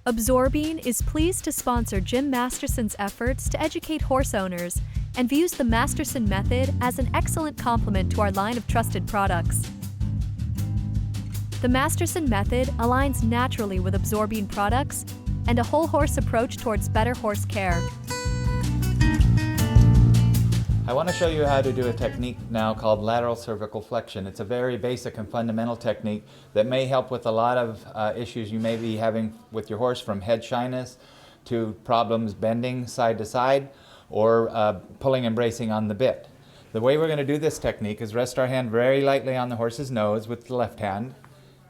Absorbing is pleased to sponsor Jim Masterson's efforts to educate horse owners and views the Masterson Method as an excellent complement to our line of trusted products. The Masterson Method aligns naturally with absorbing products and a whole horse approach towards better horse care. I want to show you how to do a technique now called lateral cervical flexion. It's a very basic and fundamental technique that may help with a lot of issues you may be having with your horse, from head shyness to problems bending side to side or pulling and bracing on the bit. The way we're going to do this technique is rest our hand very lightly on the horse's nose with the left hand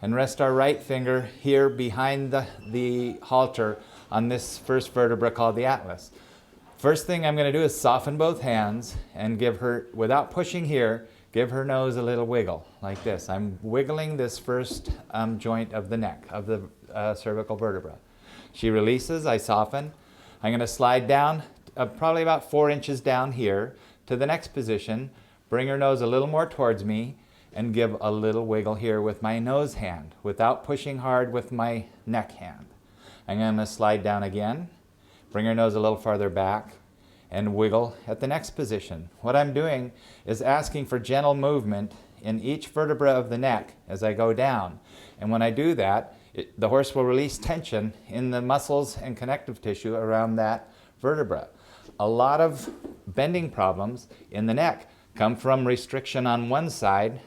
and rest our right finger here behind the halter on this first vertebra called the atlas. First thing I'm going to do is soften both hands and give her, without pushing here, give her nose a little wiggle, like this. I'm wiggling this first joint of the neck, of the cervical vertebra. She releases, I soften. I'm going to slide down, probably about 4 inches down here, to the next position, bring her nose a little more towards me, and give a little wiggle here with my nose hand, without pushing hard with my neck hand. I'm going to slide down again. Bring your nose a little farther back and wiggle at the next position. What I'm doing is asking for gentle movement in each vertebra of the neck as I go down. And when I do that, the horse will release tension in the muscles and connective tissue around that vertebra. A lot of bending problems in the neck come from restriction on one side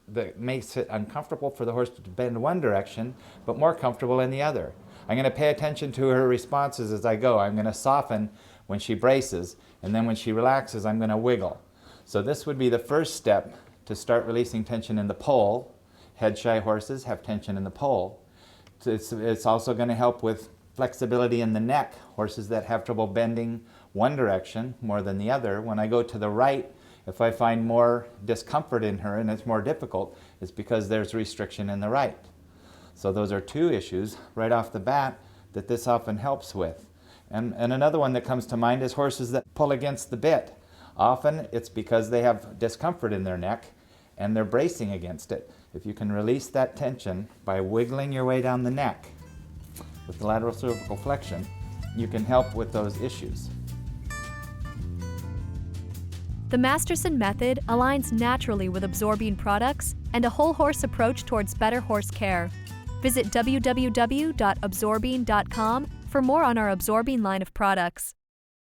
that makes it uncomfortable for the horse to bend one direction, but more comfortable in the other. I'm going to pay attention to her responses as I go. I'm going to soften when she braces, and then when she relaxes, I'm going to wiggle. So this would be the first step to start releasing tension in the poll. Head-shy horses have tension in the poll. It's also going to help with flexibility in the neck. Horses that have trouble bending one direction more than the other, when I go to the right, if I find more discomfort in her and it's more difficult, it's because there's restriction in the right. So those are two issues right off the bat that this often helps with. And another one that comes to mind is horses that pull against the bit. Often it's because they have discomfort in their neck and they're bracing against it. If you can release that tension by wiggling your way down the neck with the lateral cervical flexion, you can help with those issues. The Masterson Method aligns naturally with absorbing products and a whole horse approach towards better horse care. Visit www.absorbing.com for more on our absorbing line of products.